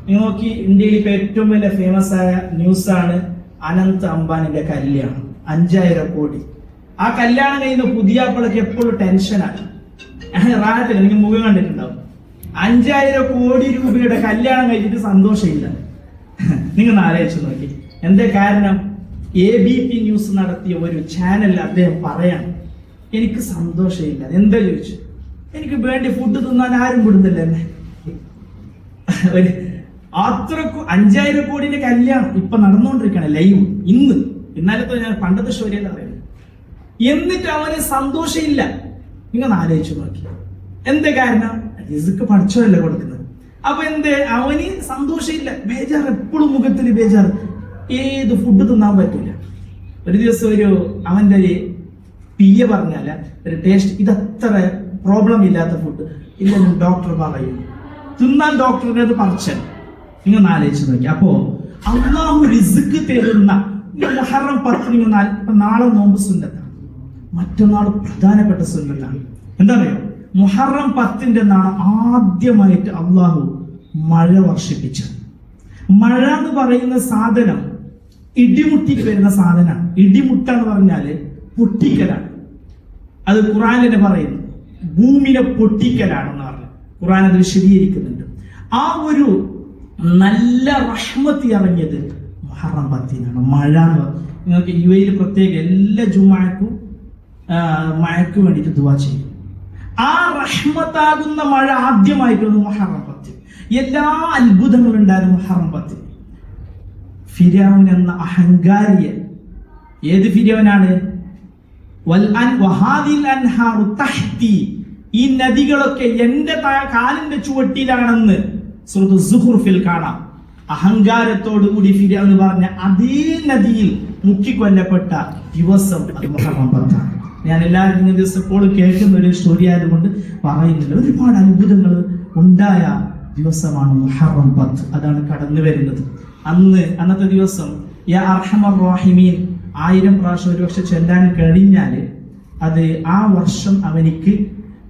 നിങ്ങൾ നോക്കി, ഇന്ത്യയിൽ ഇപ്പൊ ഏറ്റവും വലിയ ഫേമസ് ആയ ന്യൂസാണ് അനന്ത് അംബാനിന്റെ കല്യാണം. 5000 കോടി. ആ കല്യാണം കഴിയുന്ന പുതിയ ആപ്പിളൊക്കെ എപ്പോഴും ടെൻഷനാണ്. റാഹത്തില്ല, എനിക്ക് മുഖം കണ്ടിട്ടുണ്ടാവും. 5000 കോടി രൂപയുടെ കല്യാണം കഴിച്ചിട്ട് സന്തോഷമില്ല. നിങ്ങൾ ആലോചിച്ച് നോക്കി, എന്താ കാരണം? ABP ന്യൂസ് നടത്തിയ ഒരു ചാനലിൽ അദ്ദേഹം പറയാണ്, എനിക്ക് സന്തോഷമില്ല. എന്താ ചോദിച്ചു? എനിക്ക് വേണ്ടി ഫുഡ് തിന്നാൻ ആരും വിടുന്നില്ല എന്നെ. അത്രക്കും 5000 കോടിന്റെ കല്യാണം ഇപ്പൊ നടന്നുകൊണ്ടിരിക്കുകയാണ് ലൈവ്. ഇന്നലത്തെ ഞാൻ പണ്ടത്തെ സ്റ്റോറിയല്ല പറയുന്നത്. എന്നിട്ട് അവന് സന്തോഷമില്ല. നിങ്ങൾ ആലോചിച്ചു നോക്കി, എന്താ കാരണം? റിസ്ക് പഠിച്ചോല്ല കൊടുക്കുന്നത്. അപ്പൊ അവന് സന്തോഷമില്ല, ബേജാറ്, എപ്പോഴും മുഖത്തിൽ ബേജാറ്. ഏത് ഫുഡ് തിന്നാൻ പറ്റില്ല. ഒരു ദിവസം അവന്റെ ഒരു PA പറഞ്ഞാല ഒരു ടേസ്റ്റ്, ഇതത്ര പ്രോബ്ലം ഇല്ലാത്ത ഫുഡ് ഇല്ലെന്നും ഡോക്ടർ പറയും. തിന്നാൻ ഡോക്ടറിനെ അത് പറച്ചൻ. നിങ്ങൾ ആലോചിച്ച് നോക്കി. അപ്പോ അള്ളാഹു റിസ്ക് തരുന്ന മുഹറം 10 ഇപ്പൊ നാളെ നോമ്പ് സുന്നത്താണ്, മറ്റന്നാൾ പ്രധാനപ്പെട്ട സുന്നത്താണ്. എന്താ പറയുക? മുഹറം 10 നാളെ ആദ്യമായിട്ട് അള്ളാഹു മഴ വർഷിപ്പിച്ചു. മഴ എന്ന് പറയുന്ന സാധനം ഇടിമുട്ടിക്ക് വരുന്ന സാധനമാണ്. ഇടിമുട്ട എന്ന് പറഞ്ഞാല് പൊട്ടിക്കലാണ്. അത് ഖുർആനിൽ പറയുന്നു, ഭൂമിനെ പൊട്ടിക്കലാണെന്ന് പറഞ്ഞു. ഖുർആൻ അത് വിശദീകരിക്കുന്നുണ്ട്. ആ ഒരു നല്ല റഹ്മത്ത് ഇറങ്ങിയത് മുഹറം 10 മഴ. നിങ്ങൾക്ക് UAE പ്രത്യേക എല്ലാ ജുമാക്കും മഴയ്ക്ക് വേണ്ടിയിട്ട് ദുആ ചെയ്യും. ആ റഹ്മത്താകുന്ന മഴ ആദ്യമായിട്ട് വന്നു മുഹറം 10. എല്ലാ അത്ഭുതങ്ങളും ഉണ്ടായിരുന്നു മുഹറം 10. ഫിർഔൻ എന്ന അഹങ്കാരിയെ, ഏത് ഫിർഔനാണ്? ഈ നദികളൊക്കെ എന്റെ കാലിന്റെ ചുവട്ടിലാണെന്ന് സൂറത്ത് സുഖ്റുഫിൽ കാണാം. അഹങ്കാരത്തോടു കൂടി ഫിർഔൻ പറഞ്ഞ അതേ നദിയിൽ മുക്കിക്കൊല്ലപ്പെട്ട ദിവസം അത് മുഹറം 10. ഞാൻ എല്ലാവരും ദിവസം എപ്പോഴും കേൾക്കുന്ന ഒരു സ്റ്റോറി ആയതുകൊണ്ട് പറയുന്നില്ല. ഒരുപാട് അത്ഭുതങ്ങൾ ഉണ്ടായ ദിവസമാണ് മുഹറം 10. അതാണ് കടന്നു വരുന്നത്. അന്നത്തെ ദിവസം യാ അർഹമർ റഹീമീൻ 1000 പ്രാവശ്യം ഒരു പക്ഷെ ചൊല്ലാൻ കഴിഞ്ഞാൽ അത് ആ വർഷം അവനിക്ക്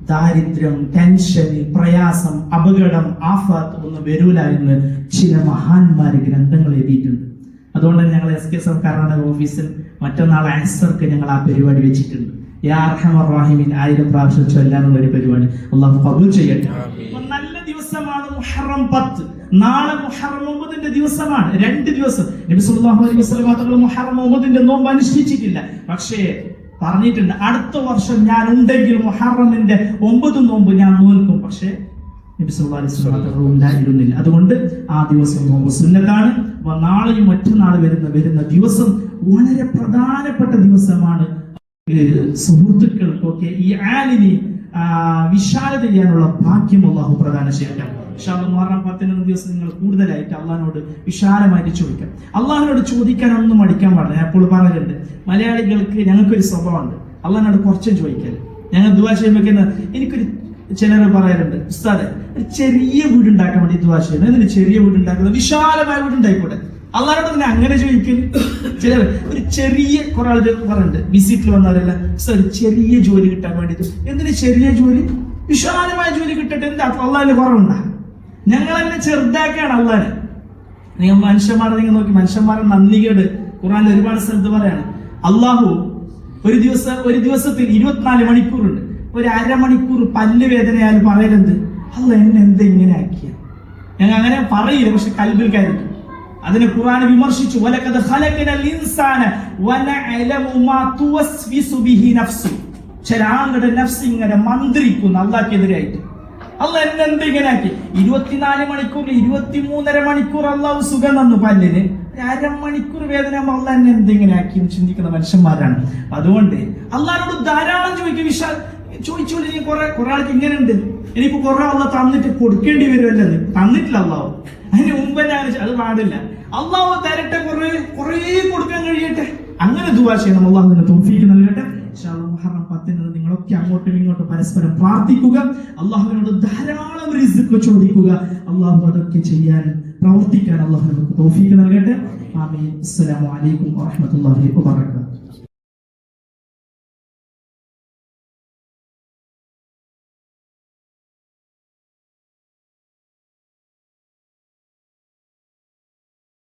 ദാരിദ്ര്യം, ടെൻഷൻ, പ്രയാസം, അപകടം, ആഫത്ത് ഒന്നും വരൂല എന്ന് ചില മഹാന്മാർ ഗ്രന്ഥങ്ങൾ എഴുതിയിട്ടുണ്ട്. അതുകൊണ്ട് തന്നെ ഞങ്ങൾ SKSF കർണാടക ഓഫീസിൽ മറ്റന്നാൾ ആൻസർക്ക് ഞങ്ങൾ ആ പരിപാടി വെച്ചിട്ടുണ്ട്. യാ അർഹമർ റഹീമീൻ 1000 പ്രാവശ്യം ചൊല്ലാനുള്ള ഒരു പരിപാടി അല്ലാഹു ഖബൂൽ ചെയ്യട്ടെ. നല്ല ദിവസമാണ് മുഹറം 10. നാളെ മുഹറം 9 ദിവസമാണ്. 2 ദിവസം നബി സല്ലല്ലാഹു അലൈഹി വസല്ലം തങ്ങൾ മുഹറം 9 നോമ്പ് അനുഷ്ഠിച്ചിട്ടില്ല. പക്ഷേ പറഞ്ഞിട്ടുണ്ട്, അടുത്ത വർഷം ഞാൻ ഉണ്ടെങ്കിൽ മുഹറമിന്റെ 9 നോമ്പ് ഞാൻ നോൽക്കും. പക്ഷേ നബി സല്ലല്ലാഹു അലൈഹി വസല്ലം തങ്ങൾ ഉണ്ടായിരുന്നില്ല. അതുകൊണ്ട് ആ ദിവസം നോമ്പ് സുന്നത്താണ്. നാളെയും മറ്റന്നാൾ വരുന്ന ദിവസം വളരെ പ്രധാനപ്പെട്ട ദിവസമാണ്. സുഹൃത്തുക്കൾക്കൊക്കെ ഈ ആലിനെ വിശാലത ചെയ്യാനുള്ള ഭാഗ്യം അല്ലാഹു പ്രദാനം ചെയ്യട്ടെ. മുഹറം 10 ദിവസം നിങ്ങൾ കൂടുതലായിട്ട് അള്ളാഹിനോട് വിശാലമായിട്ട് ചോദിക്കാം. അള്ളാഹിനോട് ചോദിക്കാൻ ഒന്നും മടിക്കാൻ പാടില്ല. ഞാൻ എപ്പോഴും പറയലുണ്ട്, മലയാളികൾക്ക് ഞങ്ങൾക്കൊരു സ്വഭാവമുണ്ട്, അള്ളാഹിനോട് കുറച്ചും ചോദിക്കല്. ഞങ്ങൾ ദുആ ചെയ്യുമ്പോൾ എനിക്കൊരു ചിലർ പറയാറുണ്ട്, ഉസ്താദെ ഒരു ചെറിയ വീടുണ്ടാക്കാൻ വേണ്ടി ദുആ ചെയ്യുന്നത്. എന്നിട്ട് ചെറിയ വീടുണ്ടാക്കുന്നത് വിശാലമായ വീടുണ്ടായിക്കോട്ടെ, അള്ളാഹിനോട് തന്നെ അങ്ങനെ ചോദിക്കല്. ചിലർ ഒരു ചെറിയ കുറെ ആളുകൾ പറയുന്നുണ്ട്, വിസിറ്റിൽ വന്നാലല്ല ഒരു ചെറിയ ജോലി കിട്ടാൻ വേണ്ടിയിട്ട്. എന്തിന് ചെറിയ ജോലി? വിശാലമായ ജോലി കിട്ടട്ടെ. എന്താ അള്ളാഹിന് കുറവുണ്ടാ? ഞങ്ങളെന്നെ ചെറുതാക്കാണ് അള്ളാഹിനെ. നിങ്ങൾ മനുഷ്യന്മാരെ നിങ്ങൾ നോക്കി, മനുഷ്യന്മാരെ നന്ദികേട് ഖുർആനിൽ ഒരുപാട് സ്ഥലത്ത് പറയാണ്. അള്ളാഹു ഒരു ദിവസത്തിൽ 24 മണിക്കൂറുണ്ട്. ഒരു അരമണിക്കൂർ പല്ല് വേദനയാലും പറയലെന്ത്, അല്ല എന്നെ എന്താ ഇങ്ങനെ ആക്കിയ? ഞങ്ങൾ അങ്ങനെ പറയില്ല, പക്ഷെ കൽബിൽ കയറിട്ടു. അതിനെ ഖുർആൻ വിമർശിച്ചു. വലഖദ് ഖലഖനൽ ഇൻസാന വനഅലമു മാ തുവസ്വിസു ബിഹി നഫ്സു. ചില ആളുകളുടെ നഫ്സ് ഇങ്ങനെ മന്ത്രിക്കുന്നു അള്ളാഹ്ക്കെതിരായിട്ട്. അള്ളാഹ് എന്നെ എന്താ ഇങ്ങനെ ആക്കി? 24 മണിക്കൂർ 23.5 മണിക്കൂർ അള്ളാഹു സുഖം തന്നു പല്ലിന്, അരമണിക്കൂർ വേദന അള്ളാഹ് എന്നെ എന്താ ഇങ്ങനെ ആക്കി ചിന്തിക്കുന്ന മനുഷ്യന്മാരാണ്. അതുകൊണ്ട് അള്ളാഹിനോട് ധാരാളം ചോദിക്കും. ചോദിച്ചോളി. കുറെ ആൾക്ക് ഇങ്ങനെ ഉണ്ട്, ഇനിയിപ്പോ കുറെ അള്ളാഹ് തന്നിട്ട് കൊടുക്കേണ്ടി വരുമല്ലത്. തന്നിട്ടില്ല അള്ളാഹു, അതിന് മുമ്പ് തന്നെ അത് പാടില്ല. അള്ളാഹു തരട്ടെ, കുറെ കൊടുക്കാൻ കഴിയട്ടെ. അങ്ങനെ ദുആ ചെയ്യണം. അള്ളാഹു അതിന് തൗഫീഖ് നൽകട്ടെ. മുഹറം 10 നിങ്ങളൊക്കെ അങ്ങോട്ടും ഇങ്ങോട്ടും പരസ്പരം പ്രാർത്ഥിക്കുക. അള്ളാഹുവിനോട് ധാരാളം റിസ്ക് ചോദിക്കുക. അള്ളാഹു അതൊക്കെ ചെയ്യാൻ, പ്രവർത്തിക്കാൻ അള്ളാഹു നമുക്ക് തൗഫീഖ് നൽകട്ടെ. ആമീൻ. അസ്സലാമു അലൈക്കും വറഹ്മത്തുള്ളാഹി വബറകാതുഹു.